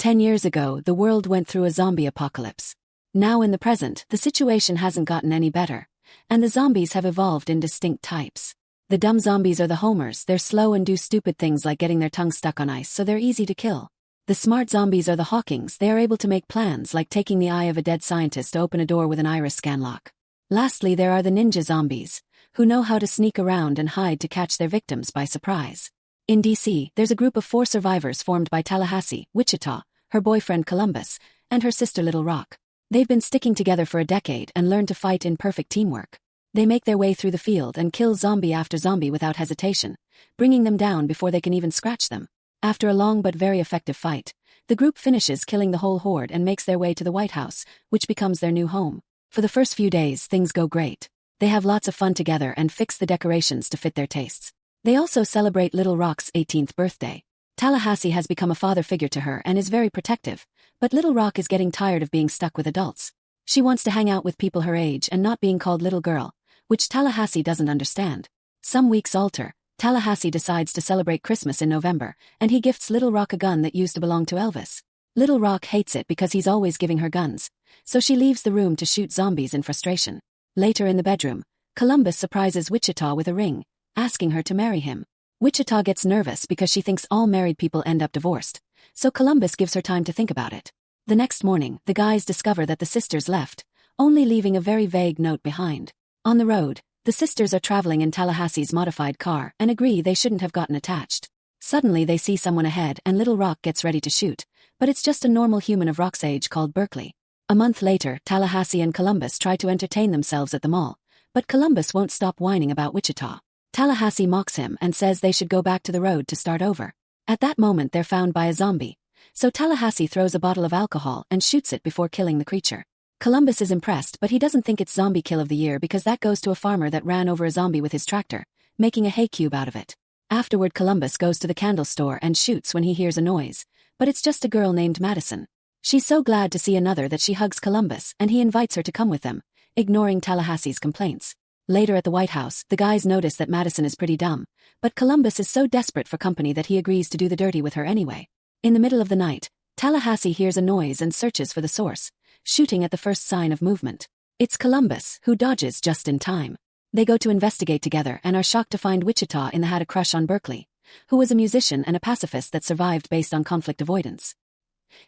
10 years ago, the world went through a zombie apocalypse. Now in the present, the situation hasn't gotten any better, and the zombies have evolved in distinct types. The dumb zombies are the homers. They're slow and do stupid things like getting their tongue stuck on ice, so they're easy to kill. The smart zombies are the Hawkings. They are able to make plans like taking the eye of a dead scientist to open a door with an iris scan lock. Lastly, there are the ninja zombies, who know how to sneak around and hide to catch their victims by surprise. In DC, there's a group of 4 survivors formed by Tallahassee, Wichita, her boyfriend Columbus, and her sister Little Rock. They've been sticking together for a decade and learned to fight in perfect teamwork. They make their way through the field and kill zombie after zombie without hesitation, bringing them down before they can even scratch them. After a long but very effective fight, the group finishes killing the whole horde and makes their way to the White House, which becomes their new home. For the first few days, things go great. They have lots of fun together and fix the decorations to fit their tastes. They also celebrate Little Rock's 18th birthday. Tallahassee has become a father figure to her and is very protective, but Little Rock is getting tired of being stuck with adults. She wants to hang out with people her age and not being called little girl, which Tallahassee doesn't understand. Some weeks alter, Tallahassee decides to celebrate Christmas in November, and he gifts Little Rock a gun that used to belong to Elvis. Little Rock hates it because he's always giving her guns, so she leaves the room to shoot zombies in frustration. Later in the bedroom, Columbus surprises Wichita with a ring, asking her to marry him. Wichita gets nervous because she thinks all married people end up divorced, so Columbus gives her time to think about it. The next morning, the guys discover that the sisters left, only leaving a very vague note behind. On the road, the sisters are traveling in Tallahassee's modified car and agree they shouldn't have gotten attached. Suddenly they see someone ahead and Little Rock gets ready to shoot, but it's just a normal human of Rock's age called Berkeley. A month later, Tallahassee and Columbus try to entertain themselves at the mall, but Columbus won't stop whining about Wichita. Tallahassee mocks him and says they should go back to the road to start over. At that moment they're found by a zombie, so Tallahassee throws a bottle of alcohol and shoots it before killing the creature. Columbus is impressed, but he doesn't think it's zombie kill of the year because that goes to a farmer that ran over a zombie with his tractor, making a hay cube out of it. Afterward, Columbus goes to the candle store and shoots when he hears a noise, but it's just a girl named Madison. She's so glad to see another that she hugs Columbus and he invites her to come with them, ignoring Tallahassee's complaints. Later at the White House, the guys notice that Madison is pretty dumb, but Columbus is so desperate for company that he agrees to do the dirty with her anyway. In the middle of the night, Tallahassee hears a noise and searches for the source, shooting at the first sign of movement. It's Columbus, who dodges just in time. They go to investigate together and are shocked to find Wichita had a crush on Berkeley, who was a musician and a pacifist that survived based on conflict avoidance.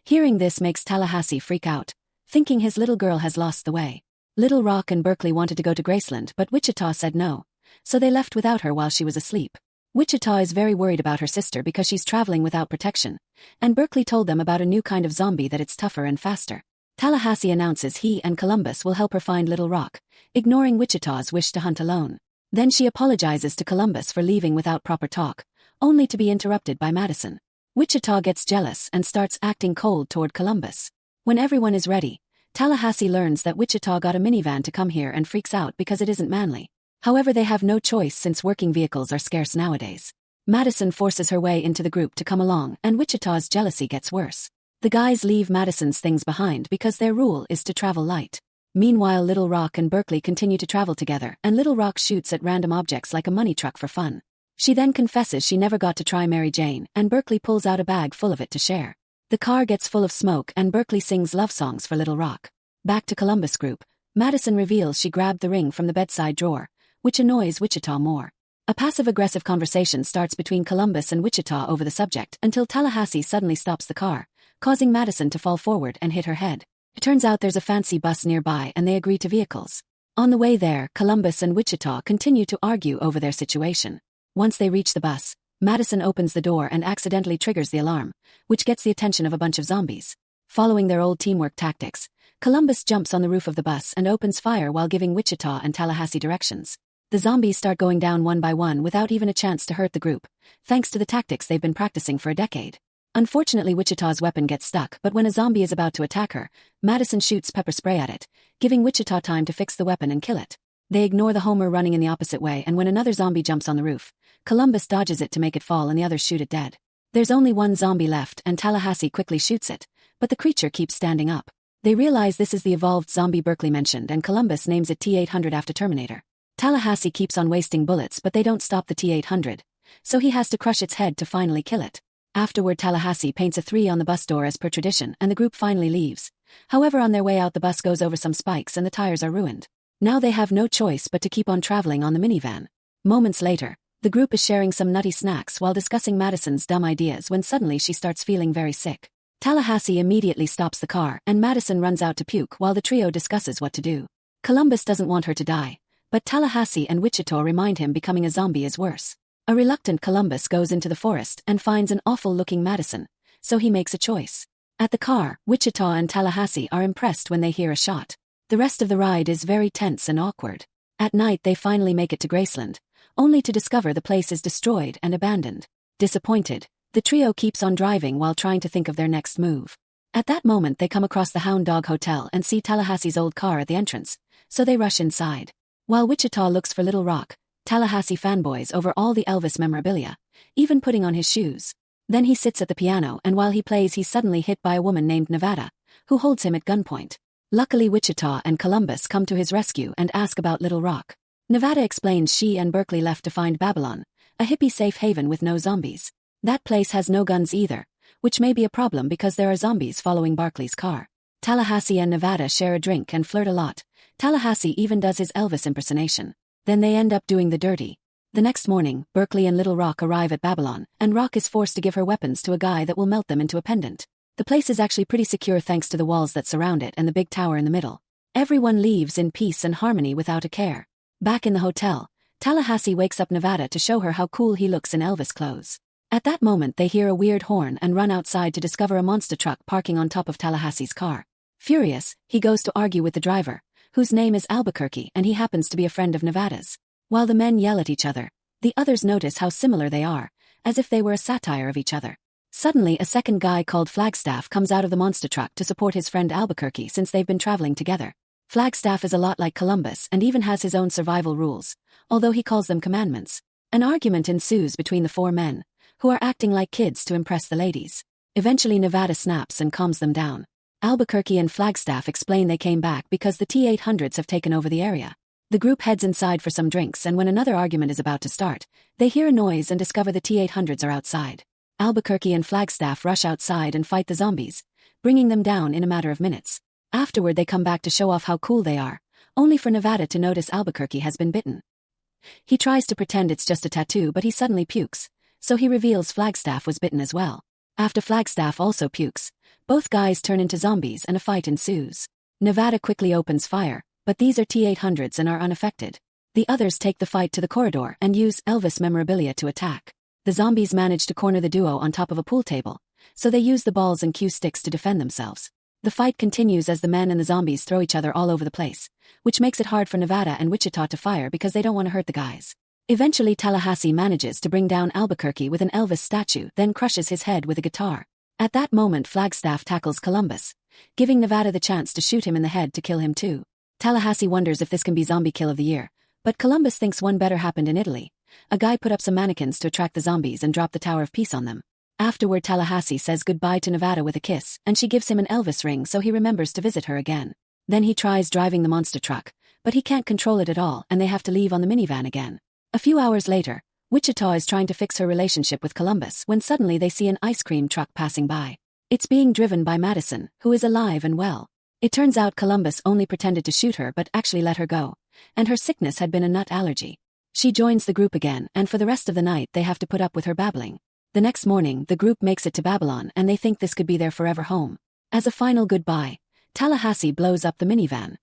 Hearing this makes Tallahassee freak out, thinking his little girl has lost the way. Little Rock and Berkeley wanted to go to Graceland, but Wichita said no, so they left without her while she was asleep. Wichita is very worried about her sister because she's traveling without protection, and Berkeley told them about a new kind of zombie that it's tougher and faster. Tallahassee announces he and Columbus will help her find Little Rock, ignoring Wichita's wish to hunt alone. Then she apologizes to Columbus for leaving without proper talk, only to be interrupted by Madison. Wichita gets jealous and starts acting cold toward Columbus. When everyone is ready, Tallahassee learns that Wichita got a minivan to come here and freaks out because it isn't manly. However, they have no choice since working vehicles are scarce nowadays. Madison forces her way into the group to come along, and Wichita's jealousy gets worse. The guys leave Madison's things behind because their rule is to travel light. Meanwhile, Little Rock and Berkeley continue to travel together, and Little Rock shoots at random objects like a money truck for fun. She then confesses she never got to try Mary Jane, and Berkeley pulls out a bag full of it to share. The car gets full of smoke and Berkeley sings love songs for Little Rock. Back to Columbus group, Madison reveals she grabbed the ring from the bedside drawer, which annoys Wichita more. A passive-aggressive conversation starts between Columbus and Wichita over the subject until Tallahassee suddenly stops the car, causing Madison to fall forward and hit her head. It turns out there's a fancy bus nearby and they agree to vehicles. On the way there, Columbus and Wichita continue to argue over their situation. Once they reach the bus, Madison opens the door and accidentally triggers the alarm, which gets the attention of a bunch of zombies. Following their old teamwork tactics, Columbus jumps on the roof of the bus and opens fire while giving Wichita and Tallahassee directions. The zombies start going down one by one without even a chance to hurt the group, thanks to the tactics they've been practicing for a decade. Unfortunately, Wichita's weapon gets stuck, but when a zombie is about to attack her, Madison shoots pepper spray at it, giving Wichita time to fix the weapon and kill it. They ignore the homer running in the opposite way, and when another zombie jumps on the roof, Columbus dodges it to make it fall and the others shoot it dead. There's only one zombie left and Tallahassee quickly shoots it, but the creature keeps standing up. They realize this is the evolved zombie Berkeley mentioned, and Columbus names it T-800 after Terminator. Tallahassee keeps on wasting bullets, but they don't stop the T-800, so he has to crush its head to finally kill it. Afterward, Tallahassee paints a 3 on the bus door as per tradition, and the group finally leaves. However, on their way out, the bus goes over some spikes and the tires are ruined. Now they have no choice but to keep on traveling on the minivan. Moments later, the group is sharing some nutty snacks while discussing Madison's dumb ideas when suddenly she starts feeling very sick. Tallahassee immediately stops the car and Madison runs out to puke while the trio discusses what to do. Columbus doesn't want her to die, but Tallahassee and Wichita remind him becoming a zombie is worse. A reluctant Columbus goes into the forest and finds an awful-looking Madison, so he makes a choice. At the car, Wichita and Tallahassee are impressed when they hear a shot. The rest of the ride is very tense and awkward. At night they finally make it to Graceland, only to discover the place is destroyed and abandoned. Disappointed, the trio keeps on driving while trying to think of their next move. At that moment they come across the Hound Dog Hotel and see Tallahassee's old car at the entrance, so they rush inside. While Wichita looks for Little Rock, Tallahassee fanboys over all the Elvis memorabilia, even putting on his shoes. Then he sits at the piano and while he plays he's suddenly hit by a woman named Nevada, who holds him at gunpoint. Luckily Wichita and Columbus come to his rescue and ask about Little Rock. Nevada explains she and Berkeley left to find Babylon, a hippie safe haven with no zombies. That place has no guns either, which may be a problem because there are zombies following Berkeley's car. Tallahassee and Nevada share a drink and flirt a lot. Tallahassee even does his Elvis impersonation. Then they end up doing the dirty. The next morning, Berkeley and Little Rock arrive at Babylon, and Rock is forced to give her weapons to a guy that will melt them into a pendant. The place is actually pretty secure thanks to the walls that surround it and the big tower in the middle. Everyone leaves in peace and harmony without a care. Back in the hotel, Tallahassee wakes up Nevada to show her how cool he looks in Elvis clothes. At that moment they hear a weird horn and run outside to discover a monster truck parking on top of Tallahassee's car. Furious, he goes to argue with the driver, whose name is Albuquerque and he happens to be a friend of Nevada's. While the men yell at each other, the others notice how similar they are, as if they were a satire of each other. Suddenly a second guy called Flagstaff comes out of the monster truck to support his friend Albuquerque since they've been traveling together. Flagstaff is a lot like Columbus and even has his own survival rules, although he calls them commandments. An argument ensues between the 4 men, who are acting like kids to impress the ladies. Eventually Nevada snaps and calms them down. Albuquerque and Flagstaff explain they came back because the T-800s have taken over the area. The group heads inside for some drinks and when another argument is about to start, they hear a noise and discover the T-800s are outside. Albuquerque and Flagstaff rush outside and fight the zombies, bringing them down in a matter of minutes. Afterward they come back to show off how cool they are, only for Nevada to notice Albuquerque has been bitten. He tries to pretend it's just a tattoo but he suddenly pukes, so he reveals Flagstaff was bitten as well. After Flagstaff also pukes, both guys turn into zombies and a fight ensues. Nevada quickly opens fire, but these are T-800s and are unaffected. The others take the fight to the corridor and use Elvis memorabilia to attack. The zombies manage to corner the duo on top of a pool table, so they use the balls and cue sticks to defend themselves. The fight continues as the men and the zombies throw each other all over the place, which makes it hard for Nevada and Wichita to fire because they don't want to hurt the guys. Eventually Tallahassee manages to bring down Albuquerque with an Elvis statue, then crushes his head with a guitar. At that moment Flagstaff tackles Columbus, giving Nevada the chance to shoot him in the head to kill him too. Tallahassee wonders if this can be zombie kill of the year, but Columbus thinks one better happened in Italy. A guy put up some mannequins to attract the zombies and dropped the Tower of Peace on them. Afterward Tallahassee says goodbye to Nevada with a kiss and she gives him an Elvis ring so he remembers to visit her again. Then he tries driving the monster truck, but he can't control it at all and they have to leave on the minivan again. A few hours later, Wichita is trying to fix her relationship with Columbus when suddenly they see an ice cream truck passing by. It's being driven by Madison, who is alive and well. It turns out Columbus only pretended to shoot her but actually let her go, and her sickness had been a nut allergy. She joins the group again and for the rest of the night they have to put up with her babbling. The next morning the group makes it to Babylon and they think this could be their forever home. As a final goodbye, Tallahassee blows up the minivan.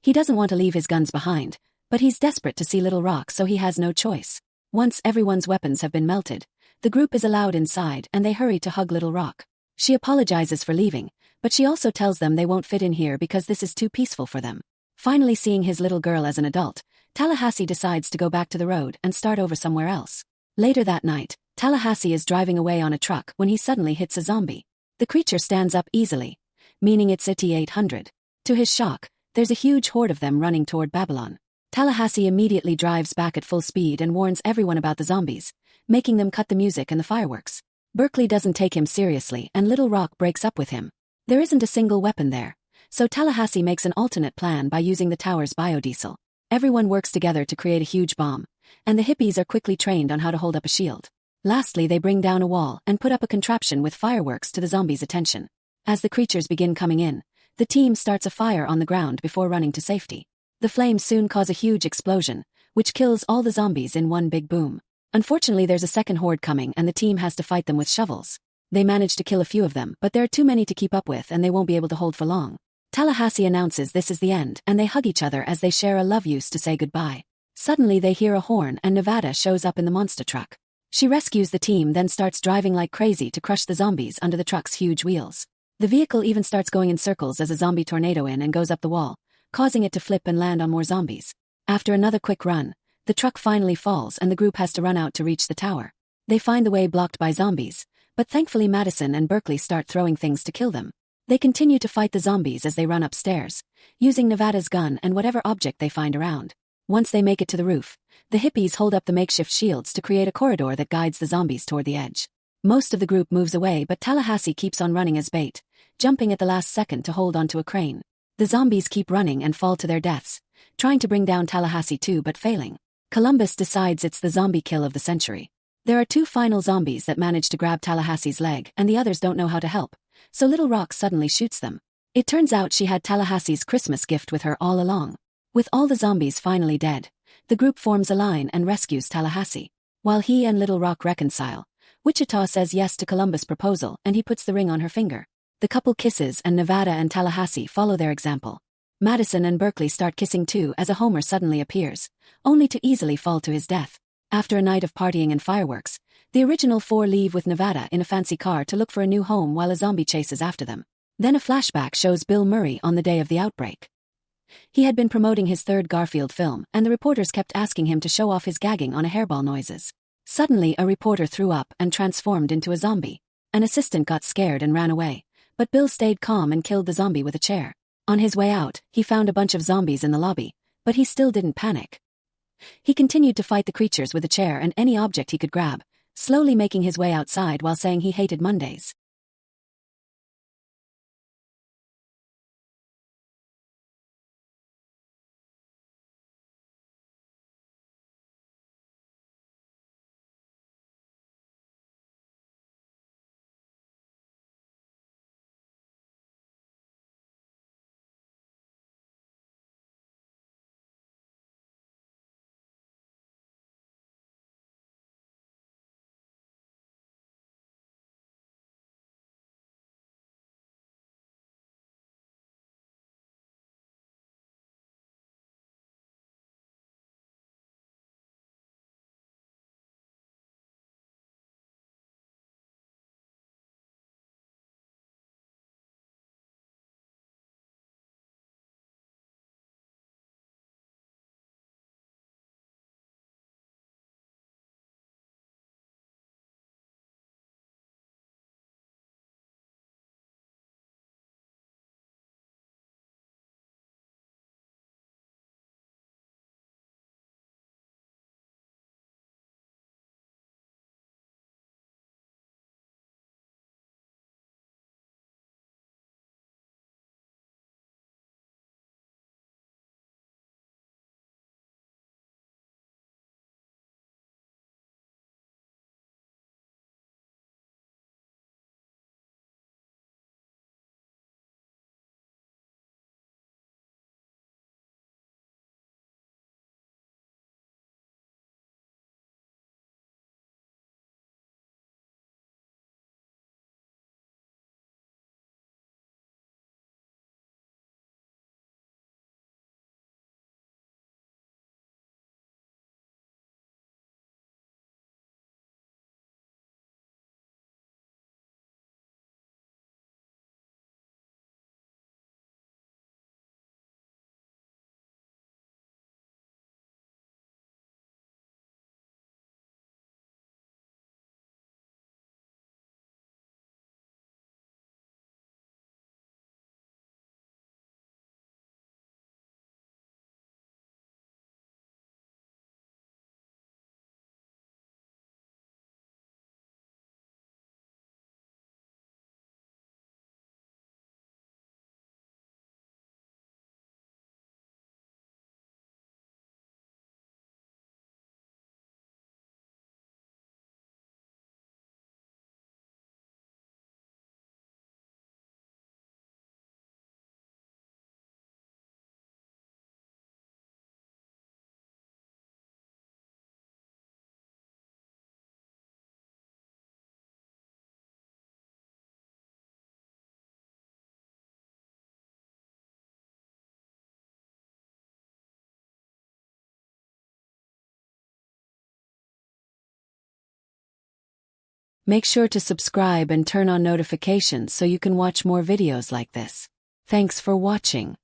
He doesn't want to leave his guns behind, but he's desperate to see Little Rock so he has no choice. Once everyone's weapons have been melted, the group is allowed inside and they hurry to hug Little Rock. She apologizes for leaving, but she also tells them they won't fit in here because this is too peaceful for them. Finally seeing his little girl as an adult, Tallahassee decides to go back to the road and start over somewhere else. Later that night, Tallahassee is driving away on a truck when he suddenly hits a zombie. The creature stands up easily, meaning it's a T-800. To his shock, there's a huge horde of them running toward Babylon. Tallahassee immediately drives back at full speed and warns everyone about the zombies, making them cut the music and the fireworks. Berkeley doesn't take him seriously and Little Rock breaks up with him. There isn't a single weapon there, so Tallahassee makes an alternate plan by using the tower's biodiesel. Everyone works together to create a huge bomb, and the hippies are quickly trained on how to hold up a shield. Lastly, they bring down a wall and put up a contraption with fireworks to the zombies' attention. As the creatures begin coming in, the team starts a fire on the ground before running to safety. The flames soon cause a huge explosion, which kills all the zombies in one big boom. Unfortunately, there's a second horde coming and the team has to fight them with shovels. They manage to kill a few of them, but there are too many to keep up with and they won't be able to hold for long. Tallahassee announces this is the end and they hug each other as they share a love yous to say goodbye. Suddenly they hear a horn and Nevada shows up in the monster truck. She rescues the team, then starts driving like crazy to crush the zombies under the truck's huge wheels. The vehicle even starts going in circles as a zombie tornado in and goes up the wall, causing it to flip and land on more zombies. After another quick run, the truck finally falls and the group has to run out to reach the tower. They find the way blocked by zombies, but thankfully Madison and Berkeley start throwing things to kill them. They continue to fight the zombies as they run upstairs, using Nevada's gun and whatever object they find around. Once they make it to the roof, the hippies hold up the makeshift shields to create a corridor that guides the zombies toward the edge. Most of the group moves away, but Tallahassee keeps on running as bait, jumping at the last second to hold onto a crane. The zombies keep running and fall to their deaths, trying to bring down Tallahassee too but failing. Columbus decides it's the zombie kill of the century. There are two final zombies that manage to grab Tallahassee's leg and the others don't know how to help, so Little Rock suddenly shoots them. It turns out she had Tallahassee's Christmas gift with her all along. With all the zombies finally dead, the group forms a line and rescues Tallahassee. While he and Little Rock reconcile, Wichita says yes to Columbus' proposal and he puts the ring on her finger. The couple kisses and Nevada and Tallahassee follow their example. Madison and Berkeley start kissing too as a Homer suddenly appears, only to easily fall to his death. After a night of partying and fireworks, the original four leave with Nevada in a fancy car to look for a new home while a zombie chases after them. Then a flashback shows Bill Murray on the day of the outbreak. He had been promoting his third Garfield film and the reporters kept asking him to show off his gagging on a hairball noises. Suddenly a reporter threw up and transformed into a zombie. An assistant got scared and ran away, but Bill stayed calm and killed the zombie with a chair. On his way out, he found a bunch of zombies in the lobby, but he still didn't panic. He continued to fight the creatures with a chair and any object he could grab, slowly making his way outside while saying he hated Mondays. Make sure to subscribe and turn on notifications so you can watch more videos like this. Thanks for watching.